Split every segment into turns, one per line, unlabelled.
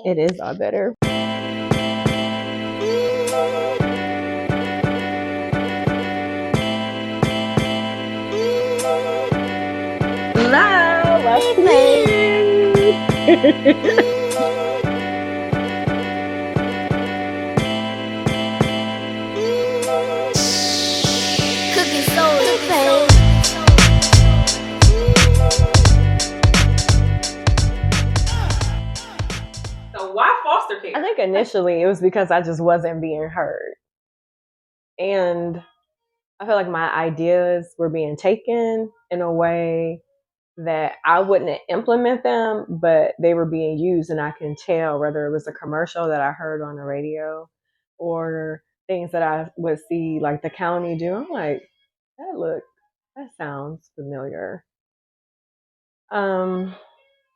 It is all better. Now let's play.
Cooking soul.
So why foster care?
I think initially it was because I just wasn't being heard. And I feel like my ideas were being taken in a way that I wouldn't implement them, but they were being used, and I can tell whether it was a commercial that I heard on the radio or things that I would see like the county do. I'm like, that sounds familiar. And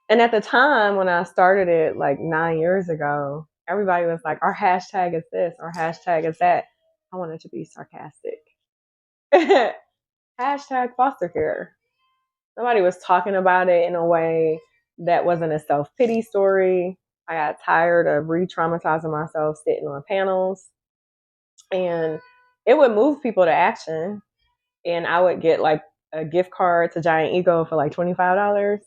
at the time when I started it like 9 years ago, everybody was like, our hashtag is this, our hashtag is that. I wanted to be sarcastic. Hashtag foster care. Nobody was talking about it in a way that wasn't a self-pity story. I got tired of re-traumatizing myself sitting on panels. And it would move people to action. And I would get like a gift card to Giant Eagle for like $25.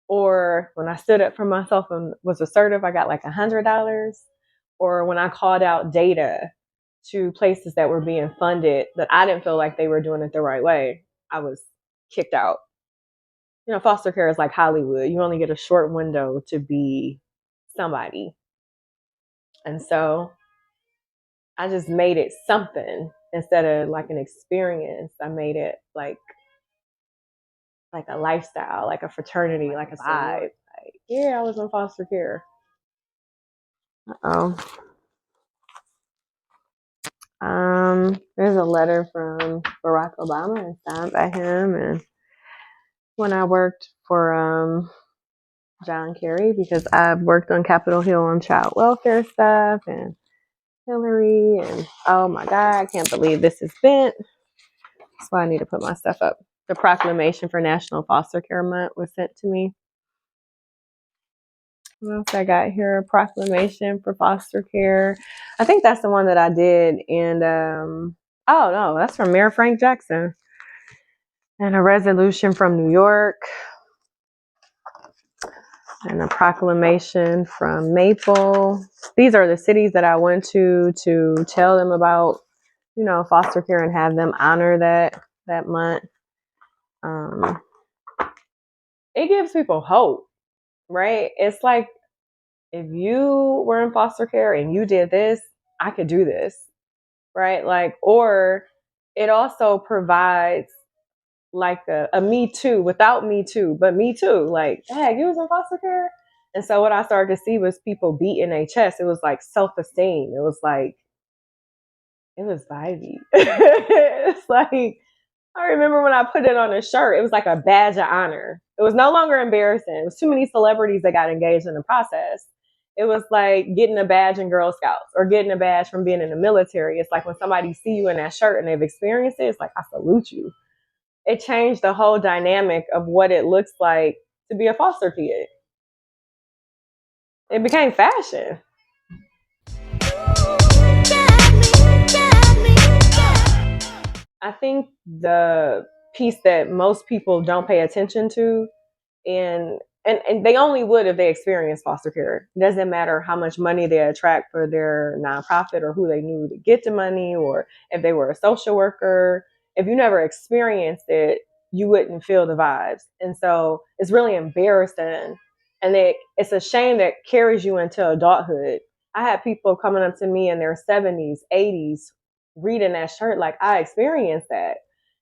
Or when I stood up for myself and was assertive, I got like $100. Or when I called out data to places that were being funded that I didn't feel like they were doing it the right way, I was kicked out. You know, foster care is like Hollywood. You only get a short window to be somebody. And so I just made it something instead of like an experience. I made it like a lifestyle, like a fraternity, like a vibe. Like, yeah, I was in foster care. Oh. There's a letter from Barack Obama and signed by him. And when I worked for John Kerry, because I've worked on Capitol Hill on child welfare stuff and Hillary, and oh my God, I can't believe this is bent. That's why I need to put my stuff up. The proclamation for National Foster Care Month was sent to me. What else I got here? A proclamation for foster care. I think that's the one that I did. And oh no, that's from Mayor Frank Jackson. And a resolution from New York. And a proclamation from Maple. These are the cities that I went to tell them about, you know, foster care and have them honor that month. It gives people hope, right? It's like, if you were in foster care and you did this, I could do this, right? Like, or it also provides like a me too, without me too, but me too. Like, hey, you was in foster care. And so what I started to see was people beating their chest. It was like self-esteem. It was vibey. It's like, I remember when I put it on a shirt, it was like a badge of honor. It was no longer embarrassing. It was too many celebrities that got engaged in the process. It was like getting a badge in Girl Scouts or getting a badge from being in the military. It's like when somebody see you in that shirt and they've experienced it, it's like, I salute you. It changed the whole dynamic of what it looks like to be a foster kid. It became fashion. I think the piece that most people don't pay attention to, and they only would if they experienced foster care. It doesn't matter how much money they attract for their nonprofit or who they knew to get the money, or if they were a social worker. If you never experienced it, you wouldn't feel the vibes. And so it's really embarrassing. And it's a shame that carries you into adulthood. I had people coming up to me in their 70s, 80s, reading that shirt like, I experienced that.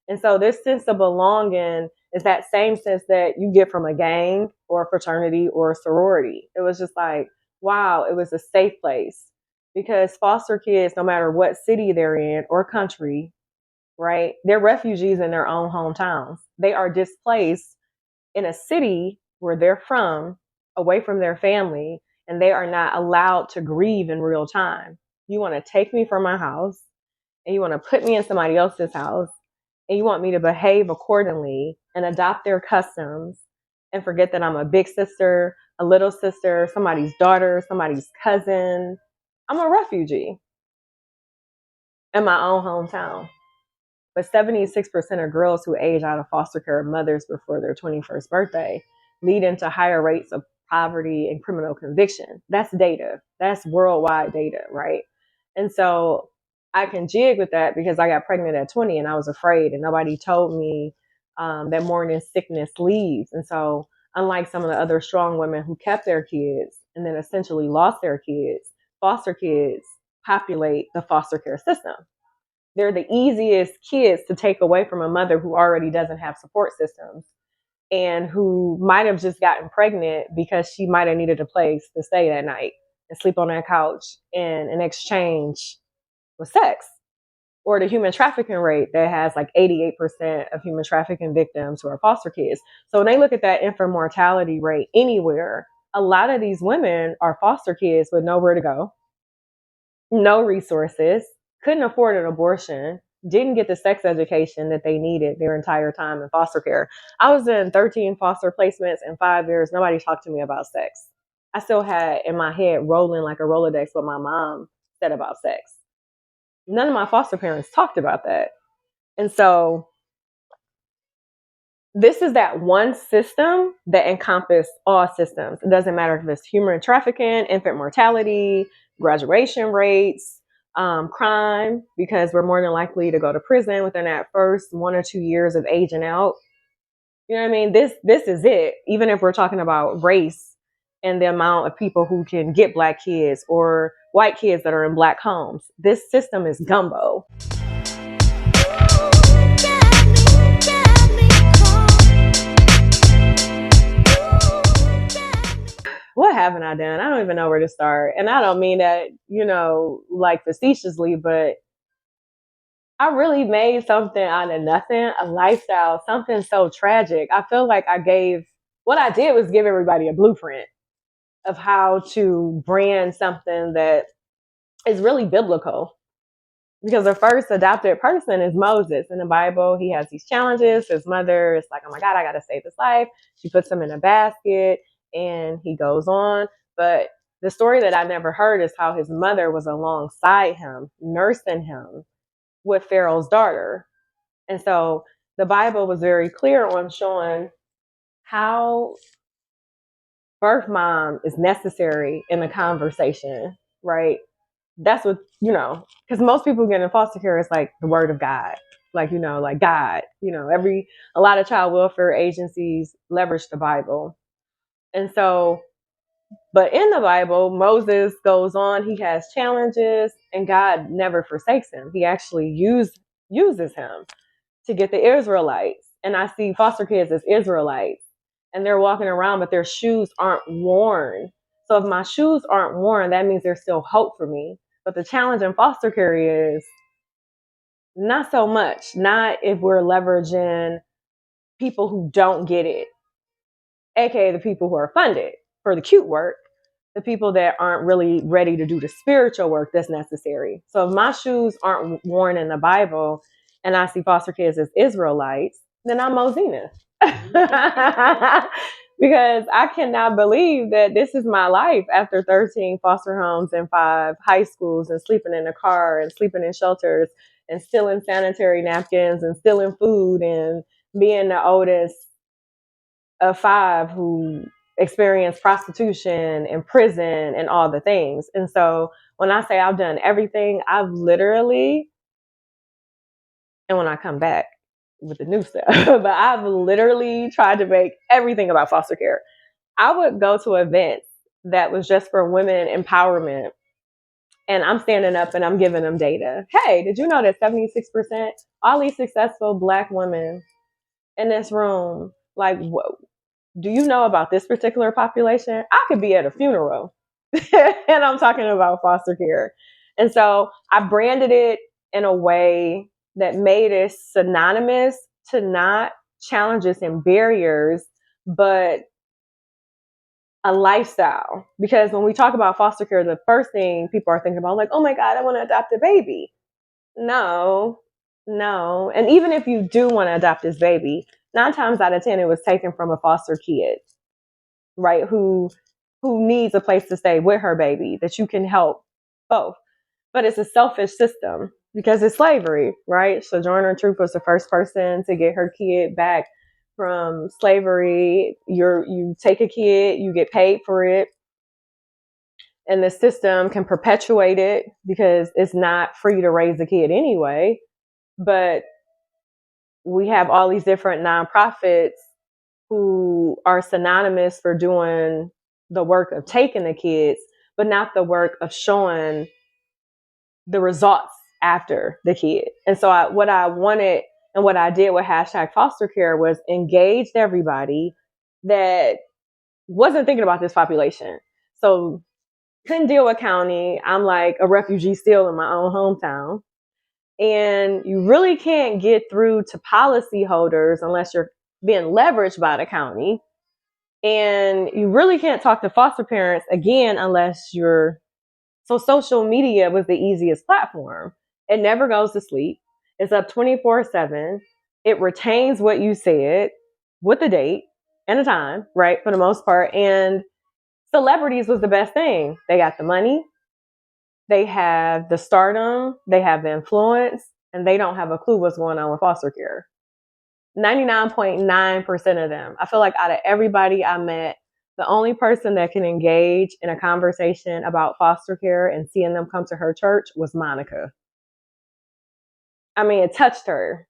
And so this sense of belonging is that same sense that you get from a gang or a fraternity or a sorority. It was just like, wow, it was a safe place. Because foster kids, no matter what city they're in or country, right, they're refugees in their own hometowns. They are displaced in a city where they're from, away from their family, and they are not allowed to grieve in real time. You want to take me from my house, and you want to put me in somebody else's house, and you want me to behave accordingly, and adopt their customs and forget that I'm a big sister, a little sister, somebody's daughter, somebody's cousin. I'm a refugee in my own hometown. But 76% of girls who age out of foster care mothers before their 21st birthday, leading to higher rates of poverty and criminal conviction. That's data. That's worldwide data, right? And so I can jig with that because I got pregnant at 20 and I was afraid, and nobody told me that morning sickness leaves. And so, unlike some of the other strong women who kept their kids and then essentially lost their kids, foster kids populate the foster care system. They're the easiest kids to take away from a mother who already doesn't have support systems and who might have just gotten pregnant because she might have needed a place to stay that night and sleep on that couch in exchange with sex. Or the human trafficking rate that has like 88% of human trafficking victims who are foster kids. So when they look at that infant mortality rate anywhere, a lot of these women are foster kids with nowhere to go, no resources, couldn't afford an abortion, didn't get the sex education that they needed their entire time in foster care. I was in 13 foster placements in 5 years. Nobody talked to me about sex. I still had in my head rolling like a Rolodex what my mom said about sex. None of my foster parents talked about that. And so this is that one system that encompasses all systems. It doesn't matter if it's human trafficking, infant mortality, graduation rates, crime, because we're more than likely to go to prison within that first 1 or 2 years of aging out. You know what I mean? This is it. Even if we're talking about race and the amount of people who can get black kids or white kids that are in black homes, this system is gumbo. What haven't I done? I don't even know where to start. And I don't mean that, like facetiously, but I really made something out of nothing, a lifestyle, something so tragic. I feel like what I did was give everybody a blueprint of how to brand something that is really biblical. Because the first adopted person is Moses in the Bible. He has these challenges. His mother is like, oh my God, I got to save his life. She puts him in a basket and he goes on. But the story that I never heard is how his mother was alongside him, nursing him with Pharaoh's daughter. And so the Bible was very clear on showing how birth mom is necessary in the conversation, right? That's what, because most people get in foster care, it's like the word of God. Like, like God, a lot of child welfare agencies leverage the Bible. And so, but in the Bible, Moses goes on, he has challenges, and God never forsakes him. He actually uses him to get the Israelites. And I see foster kids as Israelites, and they're walking around, but their shoes aren't worn. So if my shoes aren't worn, that means there's still hope for me. But the challenge in foster care is not so much, not if we're leveraging people who don't get it, aka the people who are funded for the cute work, the people that aren't really ready to do the spiritual work that's necessary. So if my shoes aren't worn in the Bible and I see foster kids as Israelites, then I'm Mosina. Because I cannot believe that this is my life after 13 foster homes and 5 high schools and sleeping in a car and sleeping in shelters and stealing sanitary napkins and stealing food and being the oldest of 5 who experienced prostitution and prison and all the things. And so when I say I've done everything, I've literally, and when I come back with the new stuff, but I've literally tried to make everything about foster care. I would go to events that was just for women empowerment, and I'm standing up and I'm giving them data. Hey, did you know that 76% all these successful black women in this room, like, do you know about this particular population? I could be at a funeral and I'm talking about foster care. And so I branded it in a way that made it synonymous to not challenges and barriers, but a lifestyle. Because when we talk about foster care, the first thing people are thinking about, like, oh my God, I want to adopt a baby. No. And even if you do want to adopt this baby, 9 times out of 10, it was taken from a foster kid, right? Who needs a place to stay with her baby, that you can help both. But it's a selfish system because it's slavery, right? Sojourner Truth was the first person to get her kid back from slavery. You take a kid, you get paid for it, and the system can perpetuate it because it's not free to raise a kid anyway. But we have all these different nonprofits who are synonymous for doing the work of taking the kids, but not the work of showing the results after the kid. And so what I wanted and what I did with hashtag foster care was engaged everybody that wasn't thinking about this population. So couldn't deal with county. I'm like a refugee still in my own hometown. And you really can't get through to policyholders unless you're being leveraged by the county. And you really can't talk to foster parents again unless you're. So social media was the easiest platform. It never goes to sleep. It's up 24/7. It retains what you said with the date and the time, right? For the most part. And celebrities was the best thing. They got the money, they have the stardom, they have the influence, and they don't have a clue what's going on with foster care. 99.9% of them. I feel like out of everybody I met, the only person that can engage in a conversation about foster care and seeing them come to her church was Monica. I mean, it touched her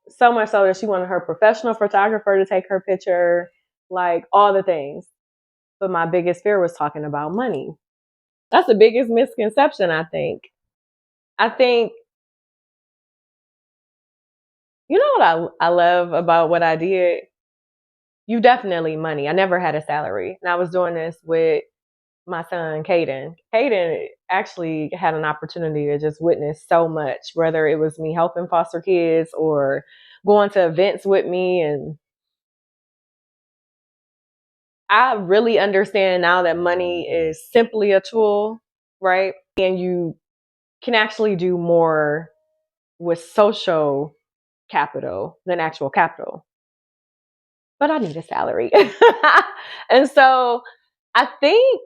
so much so that she wanted her professional photographer to take her picture, like all the things. But my biggest fear was talking about money. That's the biggest misconception, I think. I think, you know what I love about what I did? You definitely money. I never had a salary. And I was doing this with my son, Caden. Caden actually had an opportunity to just witness so much, whether it was me helping foster kids or going to events with me. And I really understand now that money is simply a tool, right? And you can actually do more with social capital than actual capital. But I need a salary. And so I think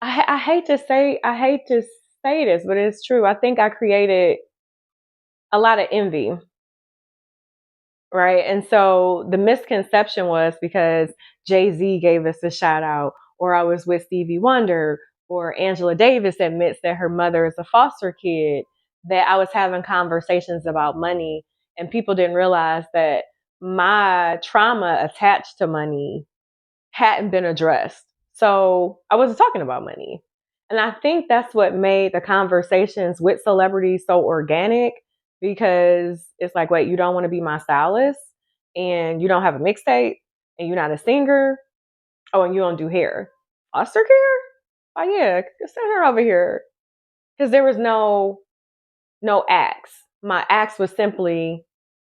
I hate to say this, but it's true. I think I created a lot of envy, right? And so the misconception was because Jay-Z gave us a shout out, or I was with Stevie Wonder, or Angela Davis admits that her mother is a foster kid, that I was having conversations about money, and people didn't realize that my trauma attached to money hadn't been addressed. So I wasn't talking about money. And I think that's what made the conversations with celebrities so organic, because it's like, wait, you don't want to be my stylist and you don't have a mixtape and you're not a singer. Oh, and you don't do hair. Foster care? Oh yeah, send her over here. Because there was no acts. My acts was simply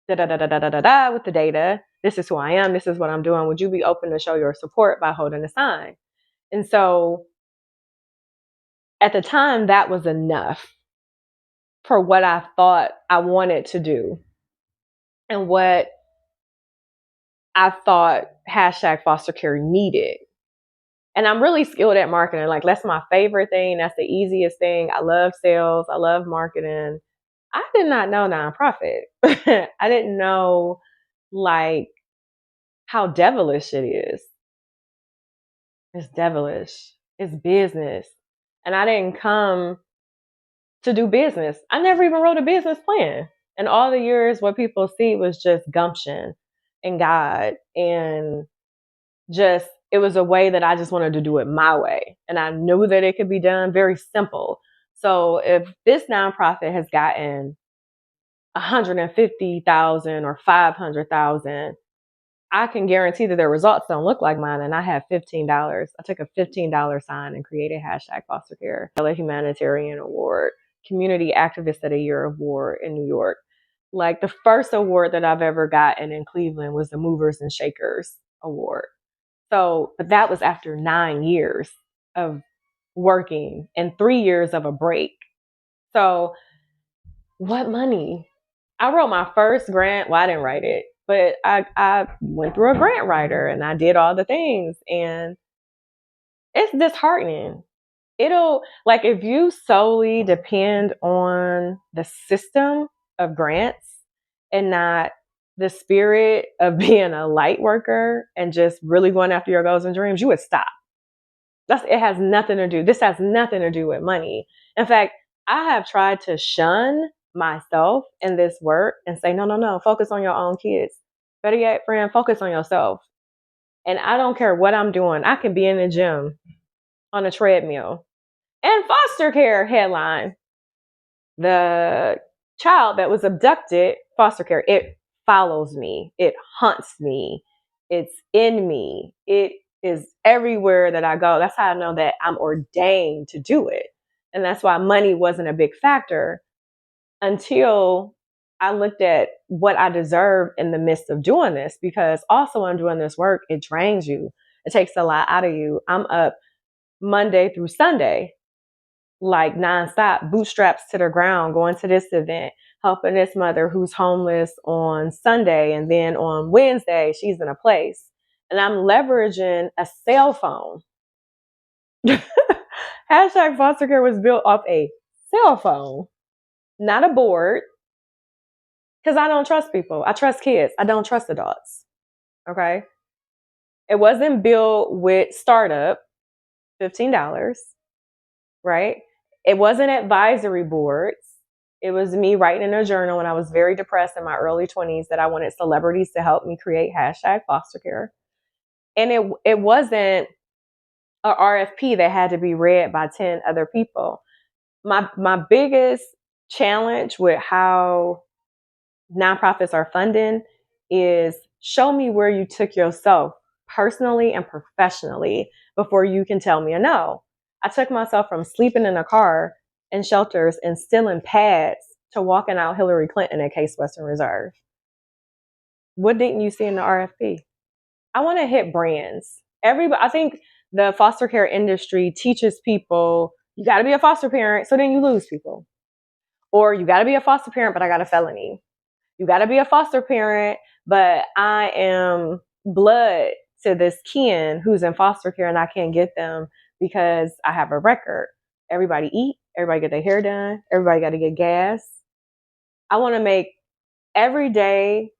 da da da da da da da with the data. This is who I am. This is what I'm doing. Would you be open to show your support by holding a sign? And so at the time, that was enough for what I thought I wanted to do and what I thought hashtag foster care needed. And I'm really skilled at marketing. Like, that's my favorite thing. That's the easiest thing. I love sales. I love marketing. I did not know nonprofit. I didn't know like how devilish it is. It's devilish. It's business. And I didn't come to do business. I never even wrote a business plan. And all the years, what people see was just gumption and God. And just, it was a way that I just wanted to do it my way. And I knew that it could be done very simple. So if this nonprofit has gotten 150,000 or 500,000, I can guarantee that their results don't look like mine. And I have $15. I took a $15 sign and created hashtag foster care, a humanitarian award, community activist of the year award in New York. Like, the first award that I've ever gotten in Cleveland was the Movers and Shakers award. So, but that was after 9 years of working and 3 years of a break. So what money? I wrote my first grant. Well, I didn't write it, but I went through a grant writer and I did all the things, and it's disheartening. It'll, like, if you solely depend on the system of grants and not the spirit of being a light worker and just really going after your goals and dreams, you would stop. It has nothing to do. This has nothing to do with money. In fact, I have tried to shun myself in this work and say, no, no, no, focus on your own kids. Better yet, friend, focus on yourself. And I don't care what I'm doing. I can be in the gym on a treadmill. And foster care headline: the child that was abducted, foster care, it follows me. It haunts me. It's in me. It is everywhere that I go. That's how I know that I'm ordained to do it. And that's why money wasn't a big factor until I looked at what I deserve in the midst of doing this. Because also when doing this work, it drains you. It takes a lot out of you. I'm up Monday through Sunday, like nonstop, bootstraps to the ground, going to this event, helping this mother who's homeless on Sunday, and then on Wednesday she's in a place. And I'm leveraging a cell phone. Hashtag foster care was built off a cell phone, not a board, because I don't trust people. I trust kids. I don't trust adults. Okay. It wasn't built with startup, $15, right? It wasn't advisory boards. It was me writing in a journal when I was very depressed in my early 20s that I wanted celebrities to help me create hashtag foster care. And it wasn't a RFP that had to be read by 10 other people. My biggest challenge with how nonprofits are funding is show me where you took yourself personally and professionally before you can tell me a no. I took myself from sleeping in a car in shelters and stealing pads to walking out Hillary Clinton at Case Western Reserve. What didn't you see in the RFP? I want to hit brands. I think the foster care industry teaches people you got to be a foster parent, so then you lose people. Or you got to be a foster parent, but I got a felony. You got to be a foster parent, but I am blood to this kin who's in foster care and I can't get them because I have a record. Everybody eat, everybody get their hair done, everybody got to get gas. I want to make everyday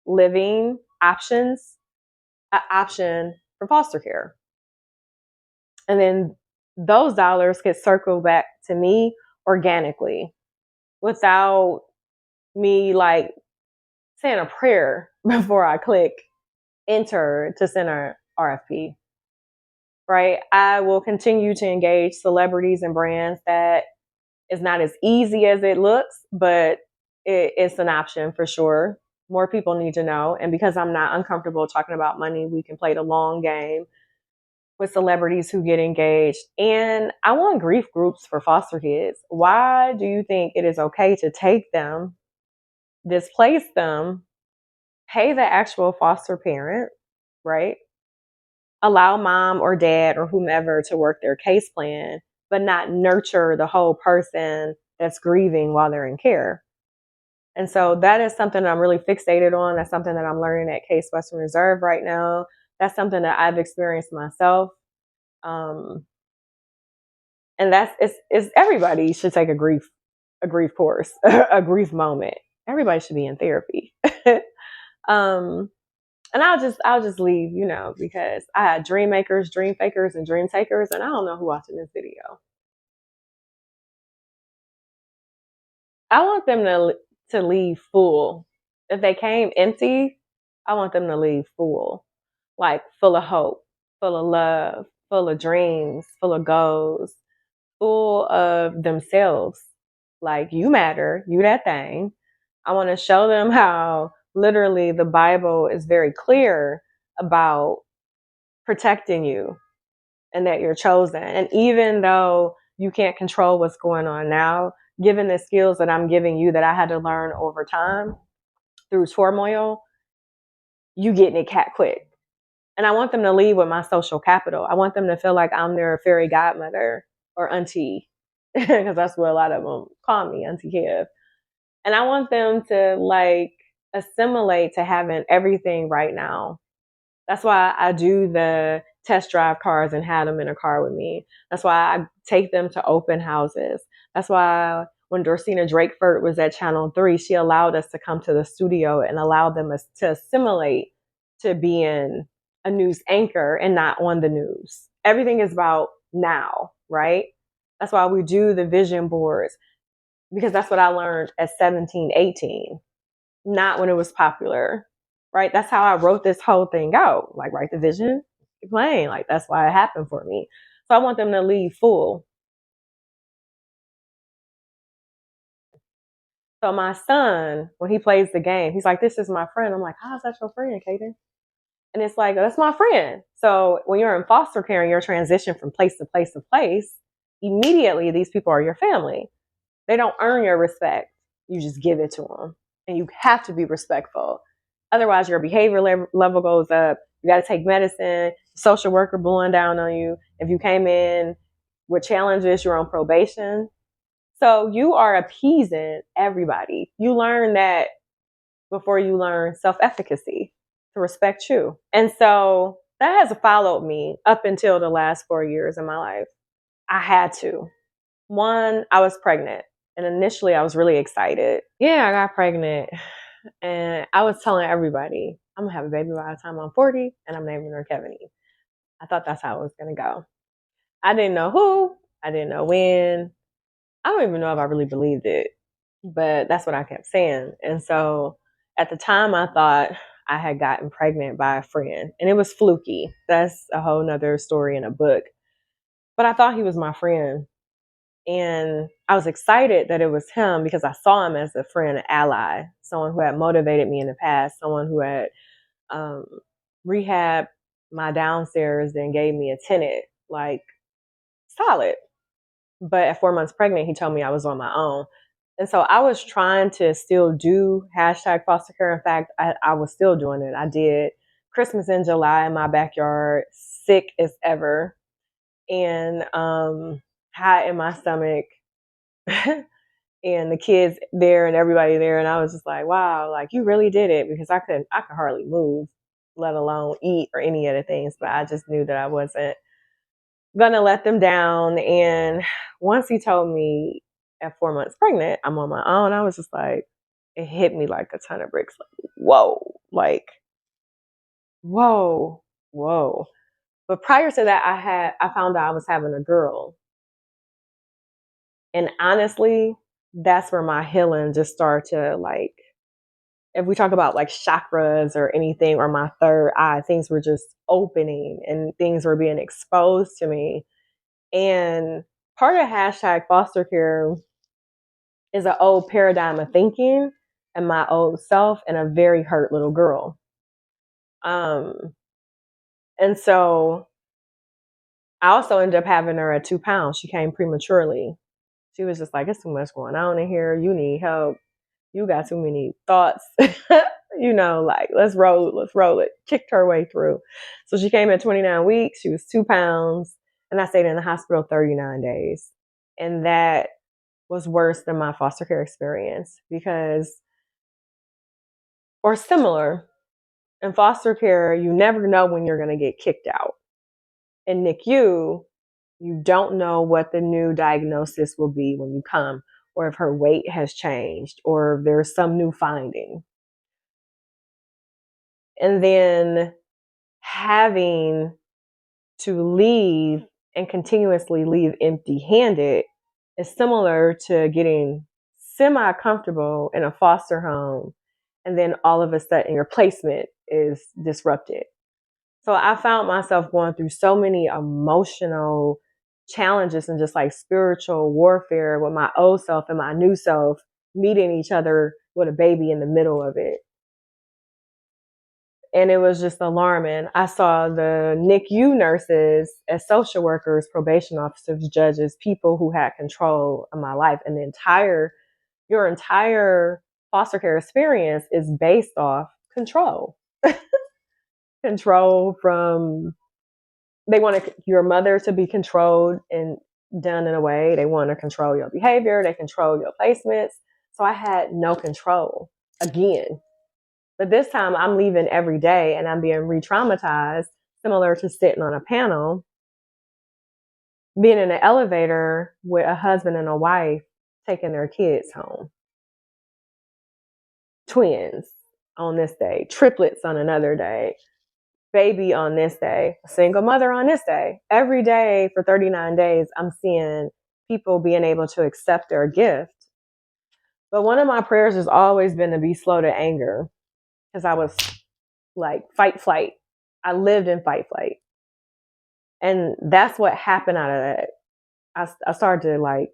living options an option for foster care. And then those dollars get circled back to me organically without me like saying a prayer before I click enter to send an RFP, right? I will continue to engage celebrities and brands that is not as easy as it looks, but it's an option for sure. More people need to know. And because I'm not uncomfortable talking about money, we can play the long game with celebrities who get engaged. And I want grief groups for foster kids. Why do you think it is okay to take them, displace them, pay the actual foster parent, right? Allow mom or dad or whomever to work their case plan, but not nurture the whole person that's grieving while they're in care. And so that is something I'm really fixated on. That's something that I'm learning at Case Western Reserve right now. That's something that I've experienced myself. Um, and it's everybody should take a grief course, a grief moment. Everybody should be in therapy. um, And I'll just leave, because I had dream makers, dream fakers, and dream takers, and I don't know who watching this video. I want them to leave full. If they came empty, I want them to leave full, like full of hope, full of love, full of dreams, full of goals, full of themselves. Like, you matter, you that thing. I want to show them how literally the Bible is very clear about protecting you and that you're chosen. And even though you can't control what's going on now, given the skills that I'm giving you that I had to learn over time through turmoil, you getting it cat quick. And I want them to leave with my social capital. I want them to feel like I'm their fairy godmother or auntie, because that's what a lot of them call me, Auntie Kev. And I want them to like assimilate to having everything right now. That's why I do the test drive cars and had them in a car with me. That's why I take them to open houses. That's why when Dorsina Drakeford was at Channel 3, she allowed us to come to the studio and allowed them to assimilate to being a news anchor and not on the news. Everything is about now, right? That's why we do the vision boards, because that's what I learned at 17, 18, not when it was popular, right? That's how I wrote this whole thing out. Like, write the vision, keep playing. Like, that's why it happened for me. So I want them to leave full. So my son, when he plays the game, he's like, this is my friend. I'm like, how's that your friend, Kaden? And it's like, that's my friend. So when you're in foster care and you're transitioning from place to place to place, immediately these people are your family. They don't earn your respect. You just give it to them. And you have to be respectful. Otherwise, your behavior level goes up. You got to take medicine. Social worker blowing down on you. If you came in with challenges, you're on probation. So you are appeasing everybody. You learn that before you learn self-efficacy, to respect you. And so that has followed me up until the last 4 years of my life. I had to. One, I was pregnant. And initially I was really excited. Yeah, I got pregnant. And I was telling everybody, I'm gonna have a baby by the time I'm 40 and I'm naming her Kevin. I thought that's how it was gonna go. I didn't know who, I didn't know when. I don't even know if I really believed it, but that's what I kept saying. And so at the time I thought I had gotten pregnant by a friend, and it was fluky. That's a whole nother story in a book. But I thought he was my friend. And I was excited that it was him because I saw him as a friend, an ally, someone who had motivated me in the past, someone who had um, rehabbed my downstairs and gave me a tenant, like solid. But at 4 months pregnant, he told me I was on my own. And so I was trying to still do hashtag foster care. In fact, I was still doing it. I did Christmas in July in my backyard, sick as ever, and hot in my stomach. And the kids there and everybody there. And I was just like, wow, like you really did it, because I could hardly move, let alone eat or any of the things. But I just knew that I wasn't gonna let them down. And once he told me at 4 months pregnant, I'm on my own, I was just like, it hit me like a ton of bricks. Like, whoa, like, whoa, whoa. But prior to that, I found out I was having a girl. And honestly, that's where my healing just started to, like, if we talk about like chakras or anything, or my third eye, things were just opening and things were being exposed to me. And part of hashtag foster care is an old paradigm of thinking and my old self and a very hurt little girl. And so I also ended up having her at 2 pounds. She came prematurely. She was just like, it's too much going on in here. You need help. You got too many thoughts. Like, let's roll it. Kicked her way through. So she came at 29 weeks. She was 2 pounds. And I stayed in the hospital 39 days. And that was worse than my foster care experience or similar. In foster care, you never know when you're going to get kicked out. In NICU, you don't know what the new diagnosis will be when you come, or if her weight has changed, or if there's some new finding. And then having to leave and continuously leave empty handed is similar to getting semi comfortable in a foster home. And then all of a sudden your placement is disrupted. So I found myself going through so many emotional challenges and just like spiritual warfare with my old self and my new self meeting each other with a baby in the middle of it. And it was just alarming. I saw the NICU nurses as social workers, probation officers, judges, people who had control of my life. And your entire foster care experience is based off control. Control from, they want your mother to be controlled and done in a way. They want to control your behavior. They control your placements. So I had no control again. But this time I'm leaving every day and I'm being re-traumatized, similar to sitting on a panel, being in an elevator with a husband and a wife taking their kids home. Twins on this day, triplets on another day, baby on this day, a single mother on this day. Every day for 39 days, I'm seeing people being able to accept their gift. But one of my prayers has always been to be slow to anger because I was like fight, flight. I lived in fight, flight. And that's what happened out of that. I started to like,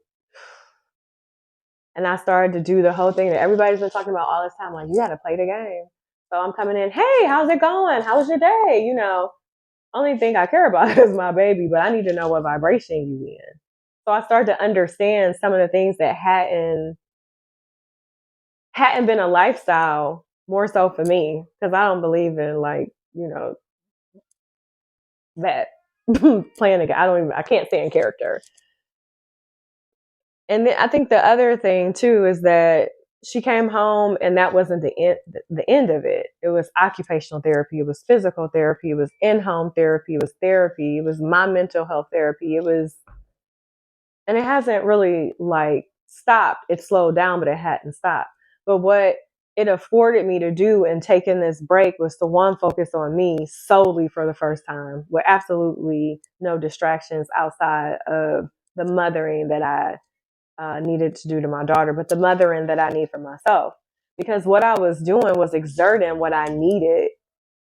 and I started to do the whole thing that everybody's been talking about all this time. Like, you got to play the game. So I'm coming in, hey, how's it going? How was your day? You know, only thing I care about is my baby, but I need to know what vibration you in. So I started to understand some of the things that hadn't been a lifestyle, more so for me, because I don't believe in like, you know, that playing a game. I can't stay in character. And then I think the other thing too is that she came home and that wasn't the end of it. It was occupational therapy, it was physical therapy, it was in-home therapy, it was my mental health therapy. And it hasn't really like stopped. It slowed down, but it hadn't stopped. But what it afforded me to do in taking this break was to one, focus on me solely for the first time with absolutely no distractions outside of the mothering that I needed to do to my daughter, but the mothering that I need for myself. Because what I was doing was exerting what I needed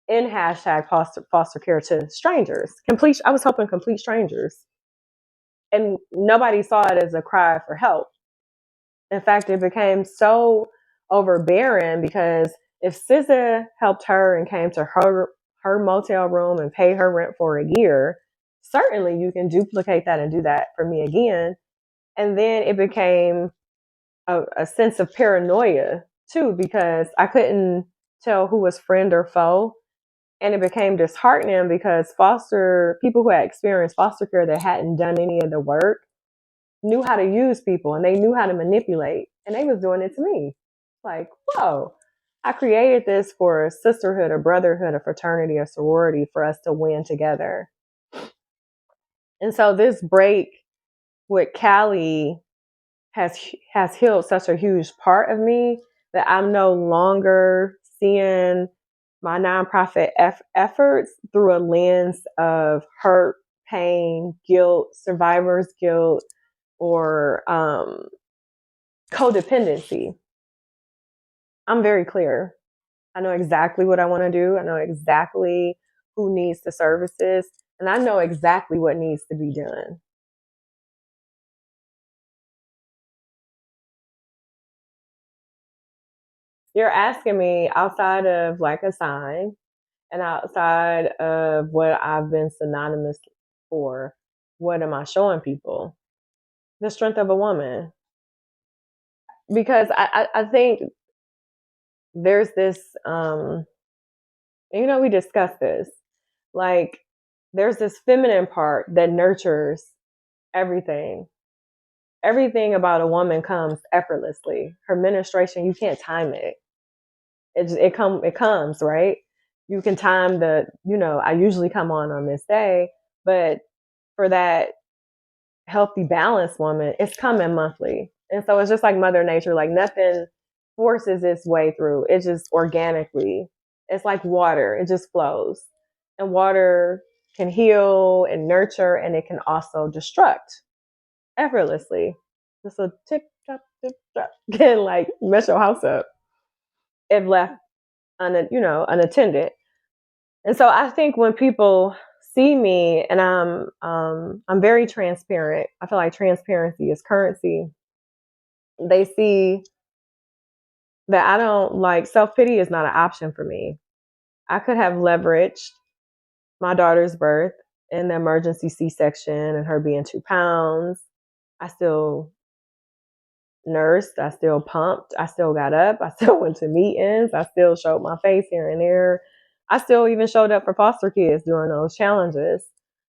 in hashtag foster care to strangers. I was helping complete strangers. And nobody saw it as a cry for help. In fact, it became so overbearing because if SZA helped her and came to her motel room and paid her rent for a year, certainly you can duplicate that and do that for me again. And then it became a sense of paranoia too, because I couldn't tell who was friend or foe. And it became disheartening because people who had experienced foster care that hadn't done any of the work knew how to use people and they knew how to manipulate, and they was doing it to me. Like, whoa, I created this for a sisterhood, a brotherhood, a fraternity, a sorority for us to win together. And so this break with Callie has healed such a huge part of me that I'm no longer seeing my nonprofit efforts through a lens of hurt, pain, guilt, survivor's guilt, or codependency. I'm very clear. I know exactly what I want to do. I know exactly who needs the services, and I know exactly what needs to be done. You're asking me outside of like a sign and outside of what I've been synonymous for, what am I showing people? The strength of a woman. Because I think there's this, we discussed this. Like, there's this feminine part that nurtures everything. Everything about a woman comes effortlessly. Her menstruation, you can't time it. It comes, right? You can time I usually come on this day, but for that healthy, balanced woman, it's coming monthly. And so it's just like Mother Nature, like nothing forces its way through. It just organically, it's like water, it just flows. And water can heal and nurture, and it can also destruct effortlessly. Just a tip, tap, can like mess your house up if left unattended. And so I think when people see me and I'm very transparent. I feel like transparency is currency. They see that I don't like self-pity is not an option for me. I could have leveraged my daughter's birth and the emergency C-section and her being 2 pounds. I still nursed, I still pumped, I still got up, I still went to meetings, I still showed my face here and there. I still even showed up for foster kids during those challenges.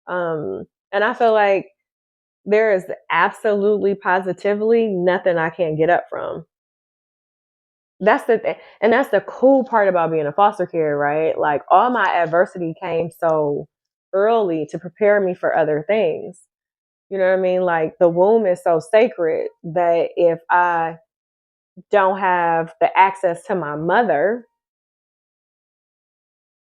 And I feel like there is absolutely positively nothing I can't get up from. That's the thing. And that's the cool part about being a foster care, right? Like all my adversity came so early to prepare me for other things. You know what I mean? Like the womb is so sacred that if I don't have the access to my mother,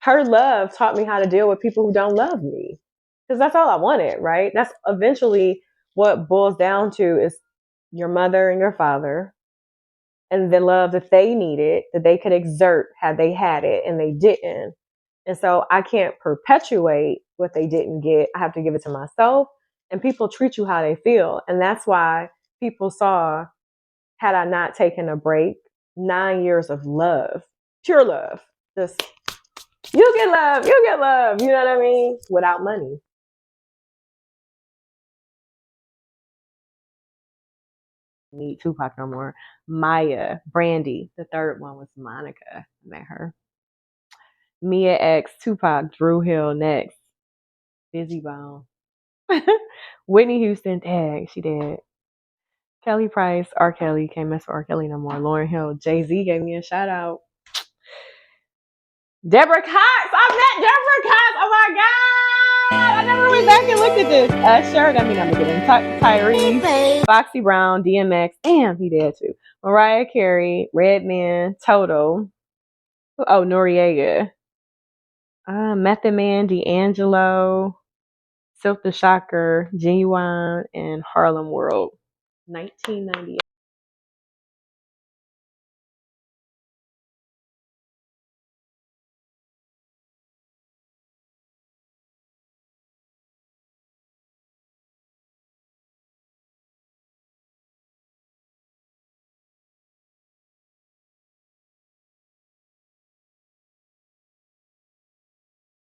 her love taught me how to deal with people who don't love me. Because that's all I wanted, right? That's eventually what boils down to is your mother and your father and the love that they needed, that they could exert had they had it and they didn't. And so I can't perpetuate what they didn't get. I have to give it to myself. And people treat you how they feel. And that's why people saw, had I not taken a break, 9 years of love, pure love. Just, you get love, you get love. You know what I mean? Without money. Meet Tupac no more. Maya, Brandy. The third one was Monica. I met her. Mia X, Tupac, Drew Hill next. Busy Bone. Whitney Houston, dang, she did. Kelly Price, R. Kelly, can't mess with R. Kelly no more. Lauryn Hill, Jay Z gave me a shout out. Deborah Cox, I met Deborah Cox. Oh my God, I never went back and looked at this. Usher, I mean, I'm getting Tyrese, Foxy Brown, DMX, damn, he did too. Mariah Carey, Redman, Toto. Oh, Noriega. Method Man, D'Angelo, Silk the Shocker, Genuine, and Harlem World. 1998.